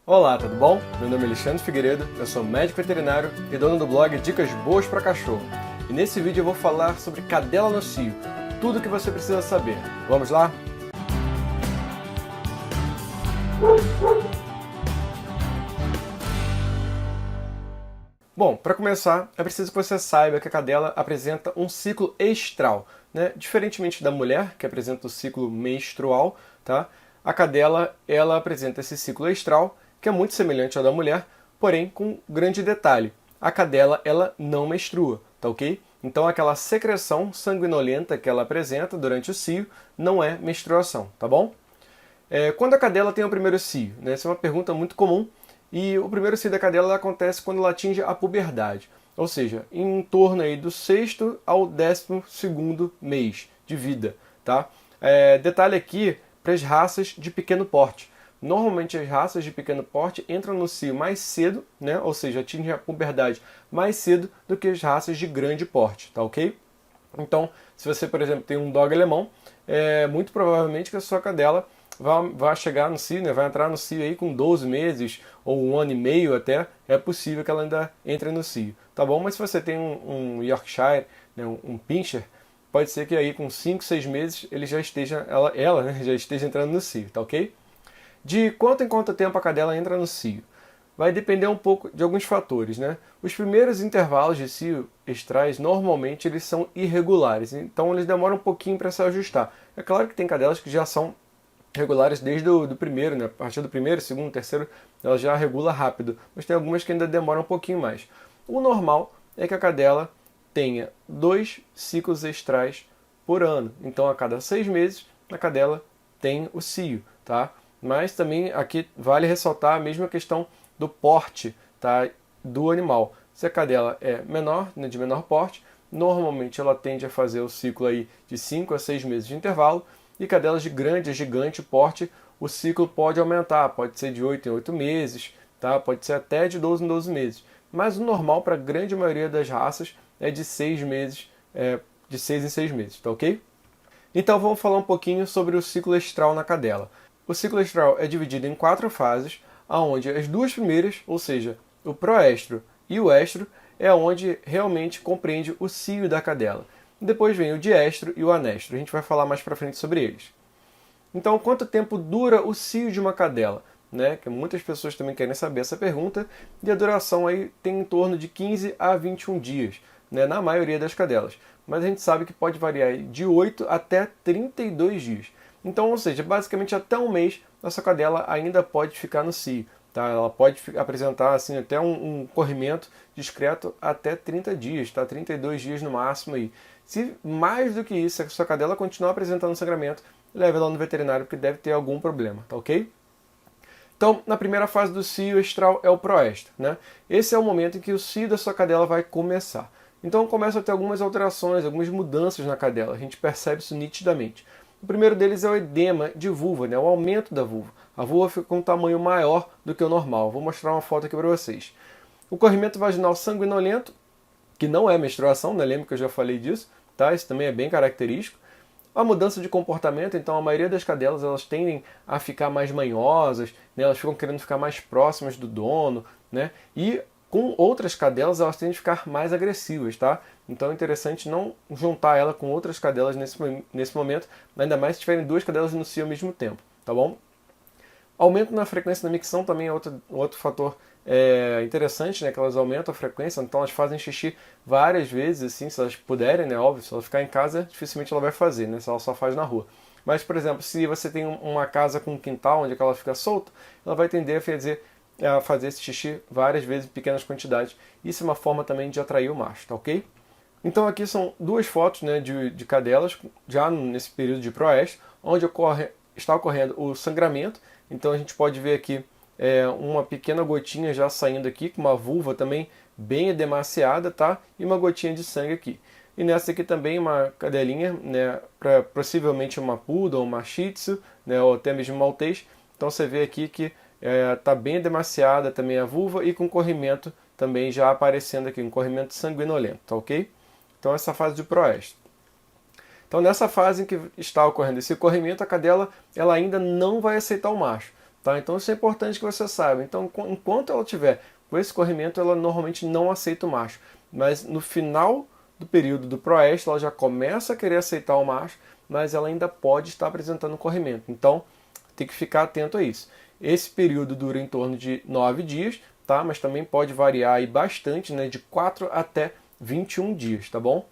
Olá, tudo bom? Meu nome é Alexandre Figueiredo, eu sou médico veterinário e dono do blog Dicas Boas para Cachorro. E nesse vídeo eu vou falar sobre cadela no cio, tudo o que você precisa saber. Vamos lá? Bom, para começar, é preciso que você saiba que a cadela apresenta um ciclo estral, né? Diferentemente da mulher, que apresenta o ciclo menstrual, tá? A cadela, ela apresenta esse ciclo estral, que é muito semelhante ao da mulher, porém com um grande detalhe. A cadela, ela não menstrua, tá ok? Então aquela secreção sanguinolenta que ela apresenta durante o cio não é menstruação, tá bom? Quando a cadela tem o primeiro cio? Né? Essa é uma pergunta muito comum. E o primeiro cio da cadela acontece quando ela atinge a puberdade, ou seja, em torno aí do 6º ao 12º mês de vida. Tá? Detalhe aqui para as raças de pequeno porte. Normalmente as raças de pequeno porte entram no cio mais cedo, né? Ou seja, atingem a puberdade mais cedo do que as raças de grande porte, tá ok? Então, se você, por exemplo, tem um dog alemão, muito provavelmente que a sua cadela vai chegar no cio, né, vai entrar no cio aí com 12 meses ou 1 ano e meio até, é possível que ela ainda entre no cio, tá bom? Mas se você tem um Yorkshire, né, um Pinscher, pode ser que aí com 5, 6 meses ele já esteja, ela né, já esteja entrando no cio, tá ok? De quanto em quanto tempo a cadela entra no cio? Vai depender um pouco de alguns fatores, né? Os primeiros intervalos de cio estrais, normalmente, eles são irregulares, então eles demoram um pouquinho para se ajustar. É claro que tem cadelas que já são regulares desde do primeiro, né? A partir do primeiro, segundo, terceiro, ela já regula rápido, mas tem algumas que ainda demoram um pouquinho mais. O normal é que a cadela tenha 2 ciclos estrais por ano, então a cada 6 meses a cadela tem o cio, tá? Mas também aqui vale ressaltar a mesma questão do porte, tá, do animal. Se a cadela é menor, né, de menor porte, normalmente ela tende a fazer o ciclo aí de 5 a 6 meses de intervalo, e cadelas de grande a gigante porte, o ciclo pode aumentar, pode ser de 8 em 8 meses, tá? Pode ser até de 12 em 12 meses. Mas o normal para a grande maioria das raças é de 6 meses, de 6 em 6 meses, tá ok? Então vamos falar um pouquinho sobre o ciclo estral na cadela. O ciclo estral é dividido em 4 fases, onde as duas primeiras, ou seja, o proestro e o estro, é onde realmente compreende o cio da cadela. Depois vem o diestro e o anestro. A gente vai falar mais para frente sobre eles. Então, quanto tempo dura o cio de uma cadela? Né? Que muitas pessoas também querem saber essa pergunta. E a duração aí tem em torno de 15 a 21 dias, né? Na maioria das cadelas. Mas a gente sabe que pode variar de 8 até 32 dias. Então, ou seja, basicamente até um mês, essa cadela ainda pode ficar no cio. Tá? Ela pode apresentar assim, até um corrimento discreto até 30 dias, tá? 32 dias no máximo. Aí. Se mais do que isso, a sua cadela continuar apresentando sangramento, leve ela no veterinário porque deve ter algum problema, tá ok? Então, na primeira fase do cio estral é o proestro, né? Esse é o momento em que o cio da sua cadela vai começar. Então começa a ter algumas alterações, algumas mudanças na cadela, a gente percebe isso nitidamente. O primeiro deles é o edema de vulva, né? O aumento da vulva. A vulva fica com um tamanho maior do que o normal. Vou mostrar uma foto aqui para vocês. O corrimento vaginal sanguinolento, que não é menstruação, né? Lembra que eu já falei disso, tá? Isso também é bem característico. A mudança de comportamento, então a maioria das cadelas elas tendem a ficar mais manhosas, né? Elas ficam querendo ficar mais próximas do dono, né? E com outras cadelas elas tendem a ficar mais agressivas, tá? Então é interessante não juntar ela com outras cadelas nesse momento, ainda mais se tiverem duas cadelas no cio ao mesmo tempo, tá bom? Aumento na frequência da micção também é outro fator interessante, né? Que elas aumentam a frequência, então elas fazem xixi várias vezes, assim, se elas puderem, né? Óbvio, se ela ficar em casa, dificilmente ela vai fazer, né? Se ela só faz na rua. Mas, por exemplo, se você tem uma casa com um quintal onde ela fica solta, ela vai tender a fazer esse xixi várias vezes em pequenas quantidades. Isso é uma forma também de atrair o macho, tá ok? Então aqui são duas fotos, né, de cadelas, já nesse período de proestro, onde está ocorrendo o sangramento. Então a gente pode ver aqui uma pequena gotinha já saindo aqui, com uma vulva também bem edemaciada, tá? E uma gotinha de sangue aqui. E nessa aqui também uma cadelinha, né, possivelmente uma poodle, uma shih tzu, né, ou até mesmo maltês. Então você vê aqui que está bem edemaciada também a vulva e com corrimento também já aparecendo aqui, um corrimento sanguinolento, tá ok? Então essa fase de proestro. Então nessa fase em que está ocorrendo esse corrimento, a cadela ela ainda não vai aceitar o macho. tá? Então isso é importante que você saiba. Então enquanto ela tiver com esse corrimento, ela normalmente não aceita o macho, mas no final do período do proestro, ela já começa a querer aceitar o macho, mas ela ainda pode estar apresentando corrimento. Então tem que ficar atento a isso. Esse período dura em torno de 9 dias, tá? Mas também pode variar aí bastante, né? De 4 até 21 dias, tá bom?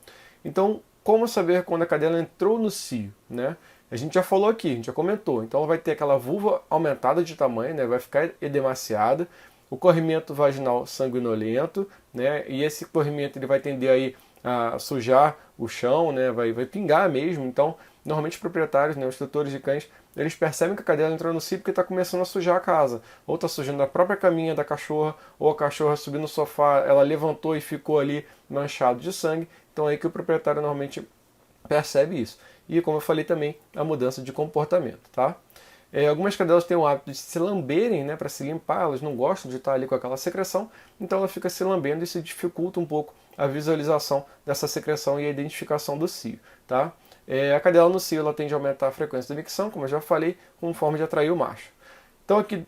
Então, como saber quando a cadela entrou no cio, né? A gente já falou aqui, a gente já comentou. Então ela vai ter aquela vulva aumentada de tamanho, né? Vai ficar edemaciada, o corrimento vaginal sanguinolento, né? E esse corrimento ele vai tender aí a sujar o chão, né? Vai pingar mesmo. Então, normalmente os proprietários, né, os tutores de cães, eles percebem que a cadela entrou no cio porque está começando a sujar a casa. Ou está sujando a própria caminha da cachorra, ou a cachorra subiu no sofá, ela levantou e ficou ali manchado de sangue. Então é aí que o proprietário normalmente percebe isso. E como eu falei também, a mudança de comportamento, tá? Algumas cadelas têm o hábito de se lamberem, né, para se limpar, elas não gostam de estar ali com aquela secreção, então ela fica se lambendo e isso dificulta um pouco a visualização dessa secreção e a identificação do cio, tá? A cadela no cio ela tende a aumentar a frequência da micção, como eu já falei, como forma de atrair o macho. Então aqui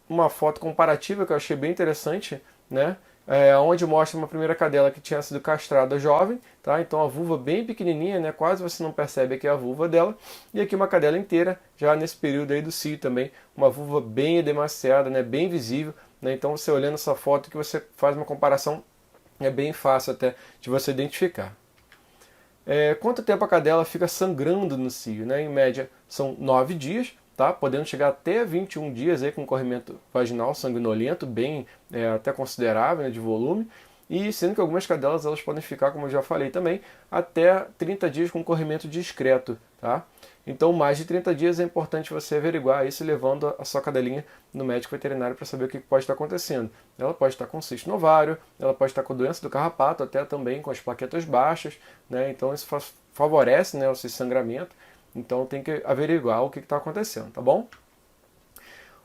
uma foto comparativa que eu achei bem interessante, né? Onde mostra uma primeira cadela que tinha sido castrada jovem, tá? Então a vulva bem pequenininha, né? Quase você não percebe que é a vulva dela. E aqui uma cadela inteira, já nesse período aí do cio também, uma vulva bem edemaciada, né? Bem visível, né? Então você olhando essa foto que você faz uma comparação, é bem fácil até de você identificar. Quanto tempo a cadela fica sangrando no cio, né? Em média são 9 dias, tá? Podendo chegar até 21 dias aí com corrimento vaginal sanguinolento, bem até considerável, né, de volume, e sendo que algumas cadelas elas podem ficar, como eu já falei também, até 30 dias com corrimento discreto, tá? Então mais de 30 dias é importante você averiguar isso levando a sua cadelinha no médico veterinário para saber o que pode estar acontecendo. Ela pode estar com cisto no ovário, ela pode estar com doença do carrapato, até também com as plaquetas baixas, né? Então isso favorece, né, esse sangramento. Então tem que averiguar o que está acontecendo, tá bom?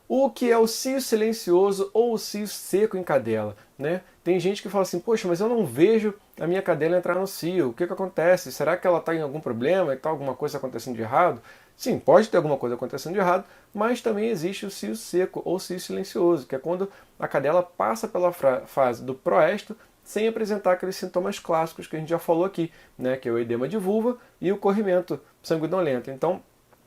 O que é o cio silencioso ou o cio seco em cadela, né? Tem gente que fala assim, poxa, mas eu não vejo a minha cadela entrar no cio, o que acontece? Será que ela está em algum problema? Está alguma coisa acontecendo de errado? Sim, pode ter alguma coisa acontecendo de errado, mas também existe o cio seco ou cio silencioso, que é quando a cadela passa pela fase do proesto sem apresentar aqueles sintomas clássicos que a gente já falou aqui, né? Que é o edema de vulva e o corrimento sanguinolento. Então,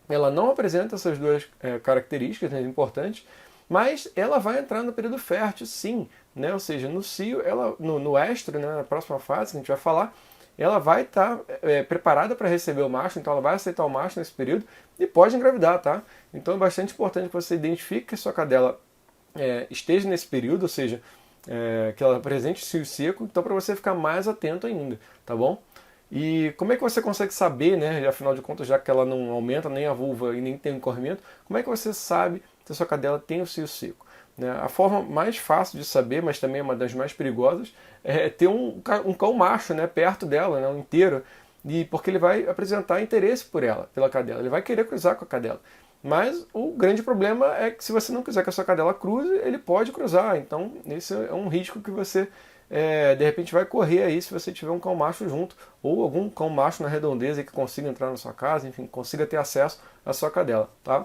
ela não apresenta essas duas características, né, importantes, mas ela vai entrar no período fértil, sim, né? Ou seja, no cio, no estro, né, na próxima fase que a gente vai falar, ela vai estar preparada para receber o macho, então ela vai aceitar o macho nesse período e pode engravidar, tá? Então é bastante importante que você identifique que a sua cadela esteja nesse período, ou seja, que ela apresente cio seco, então para você ficar mais atento ainda, tá bom? E como é que você consegue saber, né, afinal de contas, já que ela não aumenta nem a vulva e nem tem um corrimento, como é que você sabe se a sua cadela tem o cio seco? Né? A forma mais fácil de saber, mas também é uma das mais perigosas, é ter um cão macho, né, perto dela, né, inteiro, e porque ele vai apresentar interesse por ela, pela cadela, ele vai querer cruzar com a cadela. Mas o grande problema é que se você não quiser que a sua cadela cruze, ele pode cruzar. Então esse é um risco que você de repente vai correr aí se você tiver um cão macho junto, ou algum cão macho na redondeza que consiga entrar na sua casa, enfim, consiga ter acesso à sua cadela, tá?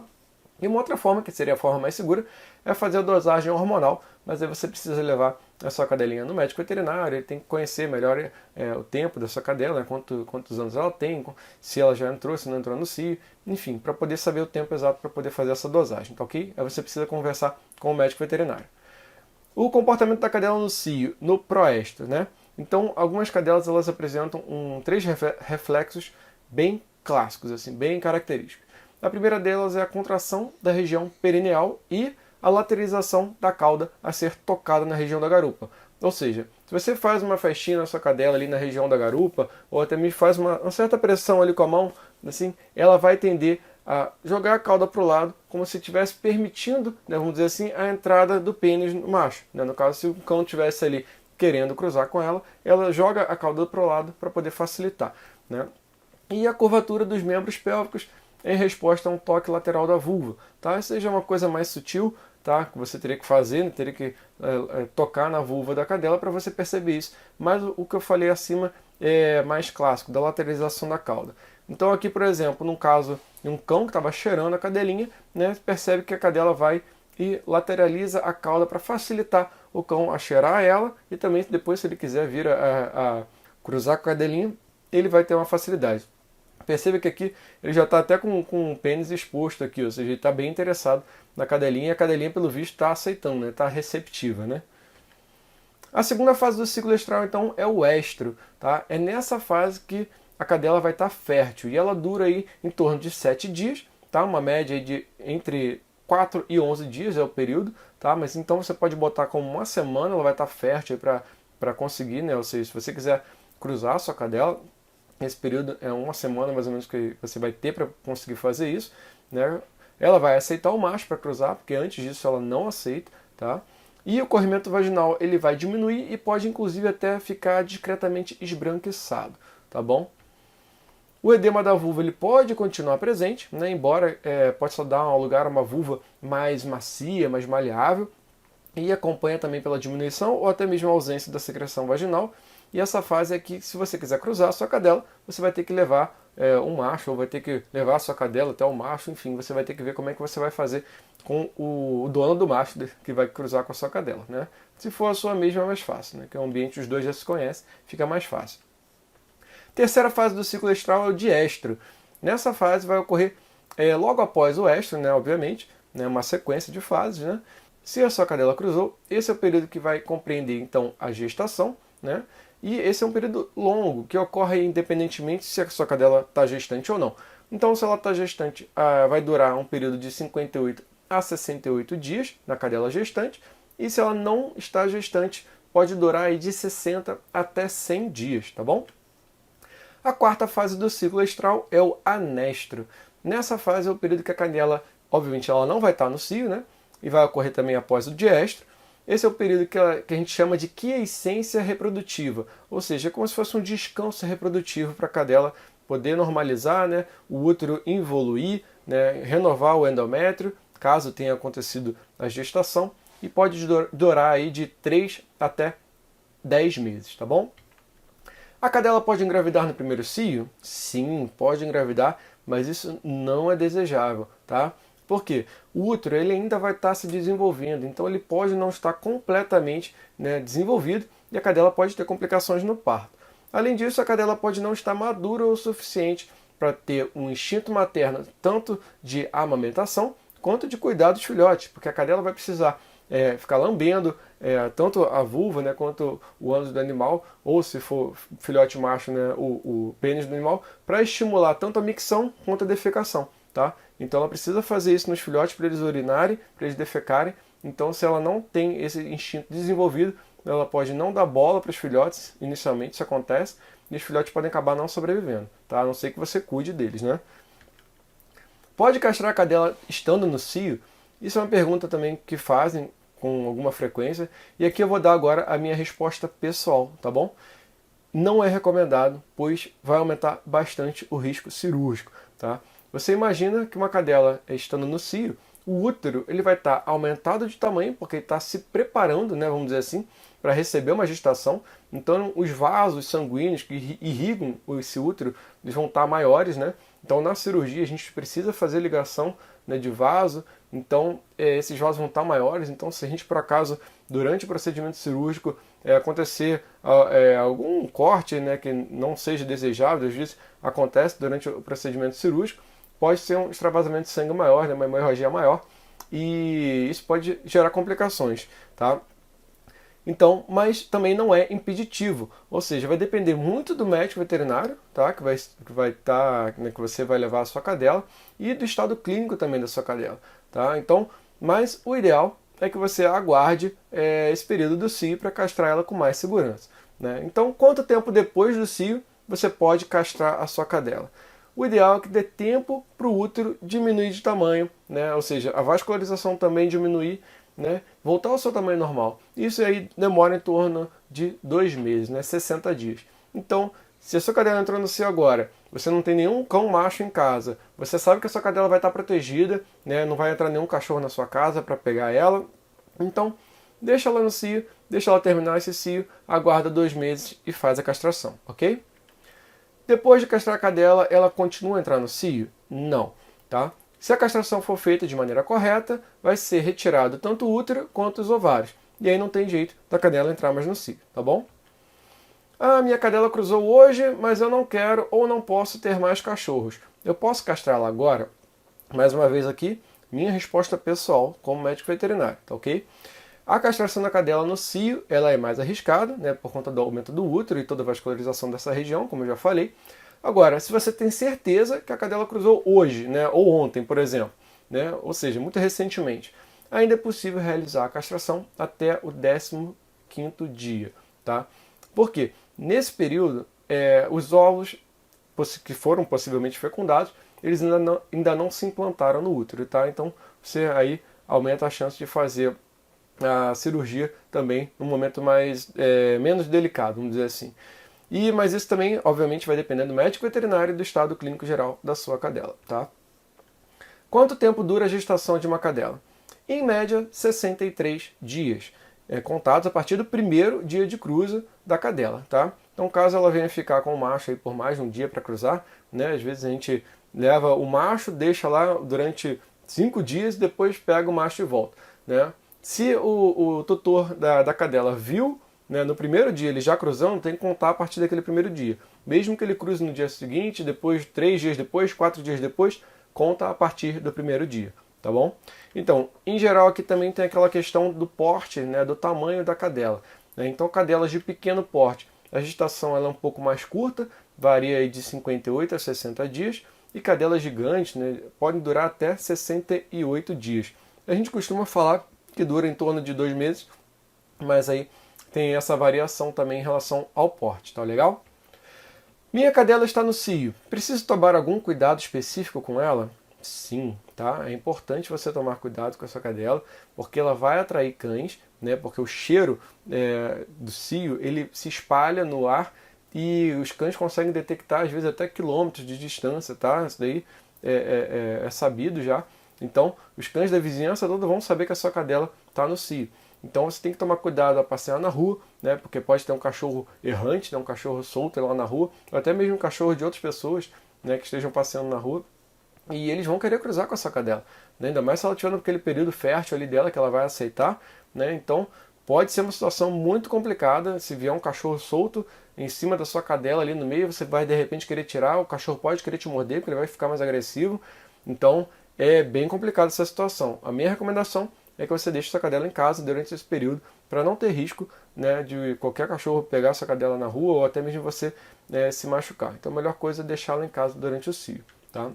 E uma outra forma, que seria a forma mais segura, é fazer a dosagem hormonal, mas aí você precisa levar a sua cadelinha no médico veterinário, ele tem que conhecer melhor o tempo da sua cadela, né, quantos anos ela tem, se ela já entrou, se não entrou no cio, enfim, para poder saber o tempo exato para poder fazer essa dosagem, tá ok? Aí você precisa conversar com o médico veterinário. O comportamento da cadela no cio, no proestro, né? Então, algumas cadelas elas apresentam três reflexos bem clássicos, assim, bem característicos. A primeira delas é a contração da região perineal e a lateralização da cauda a ser tocada na região da garupa. Ou seja, se você faz uma festinha na sua cadela ali na região da garupa, ou até mesmo faz uma certa pressão ali com a mão, assim, ela vai tender a jogar a cauda para o lado, como se estivesse permitindo, né, vamos dizer assim, a entrada do pênis no macho. Né? No caso, se o cão estivesse ali querendo cruzar com ela, ela joga a cauda para o lado para poder facilitar. Né? E a curvatura dos membros pélvicos em resposta a um toque lateral da vulva. Tá? Essa seja uma coisa mais sutil, tá? Que você teria que fazer, né? Teria que tocar na vulva da cadela para você perceber isso. Mas o que eu falei acima é mais clássico, da lateralização da cauda. Então aqui, por exemplo, num caso de um cão que estava cheirando a cadelinha, né, percebe que a cadela vai e lateraliza a cauda para facilitar o cão a cheirar ela e também depois, se ele quiser vir a cruzar com a cadelinha, ele vai ter uma facilidade. Perceba que aqui ele já está até com o pênis exposto aqui, ou seja, ele está bem interessado na cadelinha e a cadelinha, pelo visto, está aceitando, né? Está receptiva, né? A segunda fase do ciclo estral, então, é o estro, tá? É nessa fase que a cadela vai estar fértil e ela dura aí em torno de 7 dias, tá? Uma média de entre 4 e 11 dias é o período, tá? Mas então você pode botar como uma semana, ela vai estar fértil para conseguir, né? Ou seja, se você quiser cruzar a sua cadela, esse período é uma semana mais ou menos que você vai ter para conseguir fazer isso, né? Ela vai aceitar o macho para cruzar, porque antes disso ela não aceita, tá? E o corrimento vaginal ele vai diminuir e pode inclusive até ficar discretamente esbranquiçado, tá bom? O edema da vulva ele pode continuar presente, né? Embora possa dar lugar a uma vulva mais macia, mais maleável, e acompanha também pela diminuição ou até mesmo a ausência da secreção vaginal. E essa fase é que, se você quiser cruzar a sua cadela, você vai ter que levar um macho, ou vai ter que levar a sua cadela até o macho, enfim, você vai ter que ver como é que você vai fazer com o dono do macho que vai cruzar com a sua cadela, né? Se for a sua mesma é mais fácil, né? Que é um ambiente os dois já se conhecem, fica mais fácil. Terceira fase do ciclo estral é o diestro. Nessa fase vai ocorrer logo após o estro, né, obviamente, né, uma sequência de fases, né? Se a sua cadela cruzou, esse é o período que vai compreender então a gestação, né? E esse é um período longo, que ocorre independentemente se a sua cadela está gestante ou não. Então, se ela está gestante, vai durar um período de 58 a 68 dias na cadela gestante, e se ela não está gestante, pode durar aí de 60 até 100 dias, tá bom? A quarta fase do ciclo estral é o anestro. Nessa fase é o período que a cadela, obviamente, ela não vai estar no cio, né? E vai ocorrer também após o diestro. Esse é o período que a gente chama de quiescência reprodutiva, ou seja, é como se fosse um descanso reprodutivo para a cadela poder normalizar, né, o útero evoluir, né, renovar o endométrio, caso tenha acontecido a gestação, e pode durar aí de 3 até 10 meses, tá bom? A cadela pode engravidar no primeiro cio? Sim, pode engravidar, mas isso não é desejável, tá? Por quê? O útero ele ainda vai estar se desenvolvendo, então ele pode não estar completamente, né, desenvolvido e a cadela pode ter complicações no parto. Além disso, a cadela pode não estar madura o suficiente para ter um instinto materno tanto de amamentação quanto de cuidar dos filhotes, porque a cadela vai precisar ficar lambendo tanto a vulva, né, quanto o ânus do animal, ou se for filhote macho, né, o pênis do animal, para estimular tanto a micção quanto a defecação. Tá? Então ela precisa fazer isso nos filhotes para eles urinarem, para eles defecarem. Então, se ela não tem esse instinto desenvolvido, ela pode não dar bola para os filhotes, inicialmente isso acontece, e os filhotes podem acabar não sobrevivendo, tá? A não ser que você cuide deles, né? Pode castrar a cadela estando no cio? Isso é uma pergunta também que fazem com alguma frequência, e aqui eu vou dar agora a minha resposta pessoal, tá bom? Não é recomendado, pois vai aumentar bastante o risco cirúrgico, tá? Você imagina que uma cadela estando no cio, o útero ele vai estar aumentado de tamanho, porque ele está se preparando, né, vamos dizer assim, para receber uma gestação. Então os vasos sanguíneos que irrigam esse útero eles vão estar maiores, né? Então na cirurgia a gente precisa fazer ligação, né, de vaso, então esses vasos vão estar maiores. Então se a gente por acaso durante o procedimento cirúrgico acontecer algum corte, né, que não seja desejável, às vezes acontece durante o procedimento cirúrgico, pode ser um extravasamento de sangue maior, né, uma hemorragia maior, e isso pode gerar complicações, tá? Então, mas também não é impeditivo, ou seja, vai depender muito do médico veterinário, tá? Que vai estar, né, que você vai levar a sua cadela, e do estado clínico também da sua cadela, tá? Então, mas o ideal é que você aguarde esse período do cio para castrar ela com mais segurança, né? Então, quanto tempo depois do cio você pode castrar a sua cadela? O ideal é que dê tempo para o útero diminuir de tamanho, né? Ou seja, a vascularização também diminuir, né? Voltar ao seu tamanho normal. Isso aí demora em torno de 2 meses, né? 60 dias. Então, se a sua cadela entrou no cio agora, você não tem nenhum cão macho em casa, você sabe que a sua cadela vai estar protegida, né? Não vai entrar nenhum cachorro na sua casa para pegar ela. Então, deixa ela no cio, deixa ela terminar esse cio, aguarda 2 meses e faz a castração, ok? Depois de castrar a cadela, ela continua a entrar no cio? Não, tá? Se a castração for feita de maneira correta, vai ser retirado tanto o útero quanto os ovários. E aí não tem jeito da cadela entrar mais no cio, tá bom? Ah, minha cadela cruzou hoje, mas eu não quero ou não posso ter mais cachorros. Eu posso castrá-la agora? Mais uma vez aqui, minha resposta pessoal como médico veterinário, tá ok? A castração da cadela no cio, ela é mais arriscada, né, por conta do aumento do útero e toda a vascularização dessa região, como eu já falei. Agora, se você tem certeza que a cadela cruzou hoje, né, ou ontem, por exemplo, né, ou seja, muito recentemente, ainda é possível realizar a castração até o 15º dia, tá? Por quê? Nesse período, os óvulos que foram possivelmente fecundados, eles ainda não se implantaram no útero, tá? Então, você aí aumenta a chance de fazer a cirurgia também num momento menos delicado, vamos dizer assim. Mas isso também, obviamente, vai depender do médico veterinário e do estado clínico geral da sua cadela, tá? Quanto tempo dura a gestação de uma cadela? Em média, 63 dias, contados a partir do primeiro dia de cruza da cadela, tá? Então, caso ela venha ficar com o macho aí por mais de um dia para cruzar, né? Às vezes a gente leva o macho, deixa lá durante 5 dias e depois pega o macho e volta, né? Se o tutor da cadela viu, né, no primeiro dia ele já cruzando, tem que contar a partir daquele primeiro dia. Mesmo que ele cruze no dia seguinte, depois 3 dias depois, 4 dias depois, conta a partir do primeiro dia, tá bom? Então, em geral aqui também tem aquela questão do porte, né, do tamanho da cadela, né? Então, cadelas de pequeno porte, a gestação ela é um pouco mais curta, varia aí de 58 a 60 dias, e cadelas gigantes, né, podem durar até 68 dias. A gente costuma falar que dura em torno de 2 meses, mas aí tem essa variação também em relação ao porte, tá legal? Minha cadela está no cio. Preciso tomar algum cuidado específico com ela? Sim, tá? É importante você tomar cuidado com a sua cadela, porque ela vai atrair cães, né? Porque o cheiro do cio ele se espalha no ar e os cães conseguem detectar às vezes até quilômetros de distância, tá? Isso daí é sabido já. Então, os cães da vizinhança toda vão saber que a sua cadela está no cio. Então você tem que tomar cuidado ao passear na rua, né? Porque pode ter um cachorro errante, né? Um cachorro solto lá na rua, ou até mesmo um cachorro de outras pessoas, né? Que estejam passeando na rua. E eles vão querer cruzar com a sua cadela, né? Ainda mais se ela estiver naquele período fértil ali dela, que ela vai aceitar, né? Então pode ser uma situação muito complicada. Se vier um cachorro solto em cima da sua cadela ali no meio, você vai de repente querer tirar, o cachorro pode querer te morder, porque ele vai ficar mais agressivo. Então é bem complicada essa situação. A minha recomendação é que você deixe sua cadela em casa durante esse período para não ter risco, né, de qualquer cachorro pegar sua cadela na rua ou até mesmo você se machucar. Então a melhor coisa é deixá-la em casa durante o cio, tá?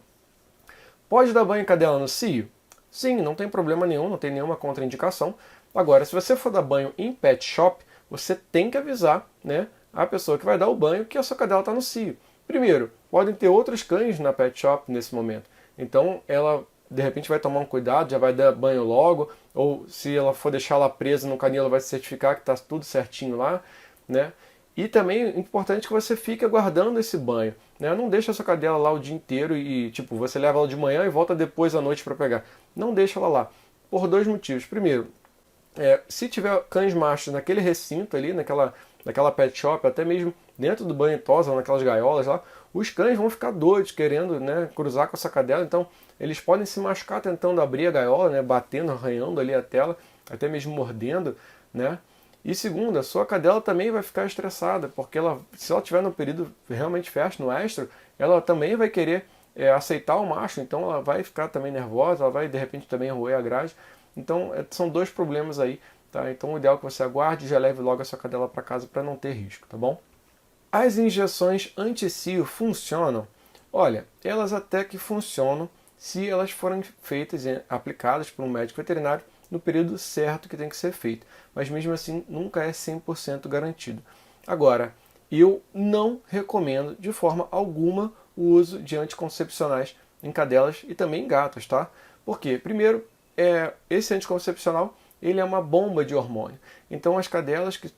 Pode dar banho em cadela no cio? Sim, não tem problema nenhum, não tem nenhuma contraindicação. Agora, se você for dar banho em pet shop, você tem que avisar, né, a pessoa que vai dar o banho que a sua cadela está no cio. Primeiro, podem ter outros cães na pet shop nesse momento. Então ela de repente vai tomar um cuidado, já vai dar banho logo, ou se ela for deixar ela presa no canil, ela vai se certificar que está tudo certinho lá, né? E também é importante que você fique aguardando esse banho, né? Não deixa a sua cadela lá o dia inteiro e, tipo, você leva ela de manhã e volta depois à noite para pegar. Não deixa ela lá, por dois motivos. Primeiro, se tiver cães machos naquele recinto ali, naquela pet shop, até mesmo dentro do banho tosa, naquelas gaiolas lá, os cães vão ficar doidos querendo, né, cruzar com essa cadela, então eles podem se machucar tentando abrir a gaiola, né, batendo, arranhando ali a tela, até mesmo mordendo, né? E segundo, a sua cadela também vai ficar estressada, porque se ela estiver no período realmente fértil, no estro, ela também vai querer aceitar o macho, então ela vai ficar também nervosa, ela vai de repente também roer a grade. Então são dois problemas aí, tá? Então o ideal é que você aguarde e já leve logo a sua cadela para casa para não ter risco, tá bom? As injeções anti-cio funcionam? Olha, elas até que funcionam se elas forem feitas e aplicadas por um médico veterinário no período certo que tem que ser feito. Mas mesmo assim, nunca é 100% garantido. Agora, eu não recomendo de forma alguma o uso de anticoncepcionais em cadelas e também em gatos, tá? Por quê? Primeiro, esse anticoncepcional ele é uma bomba de hormônio. Então as cadelas que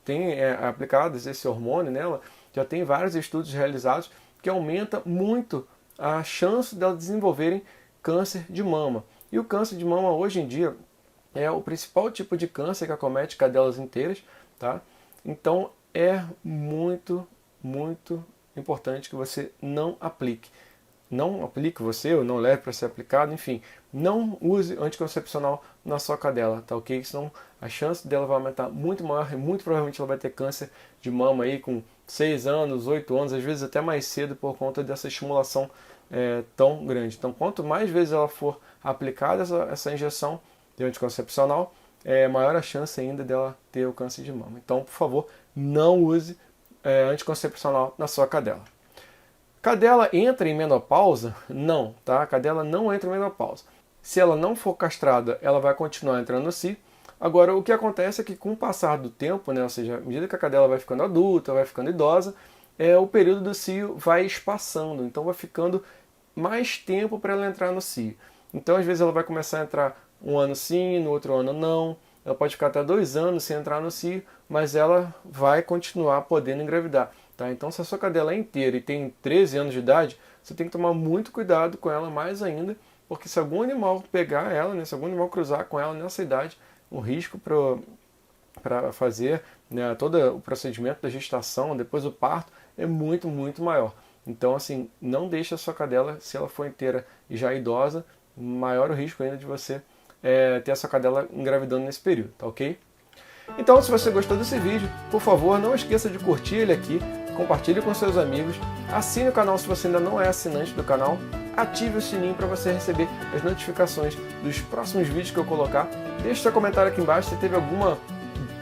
têm aplicadas esse hormônio nela, já tem vários estudos realizados que aumenta muito a chance delas desenvolverem câncer de mama. E o câncer de mama hoje em dia é o principal tipo de câncer que acomete cadelas inteiras, tá? Então é muito, muito importante que você não aplique. não aplique você, ou não leve para ser aplicado, enfim, não use anticoncepcional na sua cadela, tá ok? Senão a chance dela vai aumentar muito maior e muito provavelmente ela vai ter câncer de mama aí com 6 anos, 8 anos, às vezes até mais cedo por conta dessa estimulação tão grande. Então, quanto mais vezes ela for aplicada essa injeção de anticoncepcional, maior a chance ainda dela ter o câncer de mama. Então, por favor, não use anticoncepcional na sua cadela. Cadela entra em menopausa? Não, tá? A cadela não entra em menopausa. Se ela não for castrada, ela vai continuar entrando no cio. Agora, o que acontece é que com o passar do tempo, né, ou seja, à medida que a cadela vai ficando adulta, vai ficando idosa, o período do cio vai espaçando, então vai ficando mais tempo para ela entrar no cio. Então, às vezes, ela vai começar a entrar um ano sim, no outro ano não. Ela pode ficar até 2 anos sem entrar no cio, mas ela vai continuar podendo engravidar. Tá? Então, se a sua cadela é inteira e tem 13 anos de idade, você tem que tomar muito cuidado com ela mais ainda, porque se algum animal pegar ela, né, se algum animal cruzar com ela nessa idade, o risco para fazer, né, todo o procedimento da gestação, depois o parto, é muito, muito maior. Então, assim, não deixe a sua cadela, se ela for inteira e já idosa, maior o risco ainda de você ter a sua cadela engravidando nesse período, tá ok? Então, se você gostou desse vídeo, por favor, não esqueça de curtir ele aqui, compartilhe com seus amigos, assine o canal se você ainda não é assinante do canal, ative o sininho para você receber as notificações dos próximos vídeos que eu colocar. Deixe seu comentário aqui embaixo se teve alguma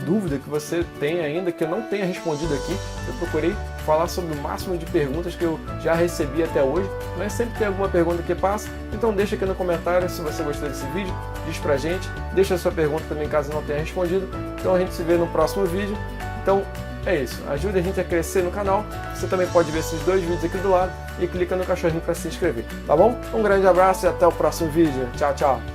dúvida que você tem ainda, que eu não tenha respondido aqui. Eu procurei falar sobre o máximo de perguntas que eu já recebi até hoje, mas sempre tem alguma pergunta que passa, então deixa aqui no comentário se você gostou desse vídeo, diz pra gente, deixa a sua pergunta também caso não tenha respondido. Então a gente se vê no próximo vídeo. Então é isso, ajude a gente a crescer no canal. Você também pode ver esses 2 vídeos aqui do lado e clica no cachorrinho para se inscrever, tá bom? Um grande abraço e até o próximo vídeo. Tchau, tchau!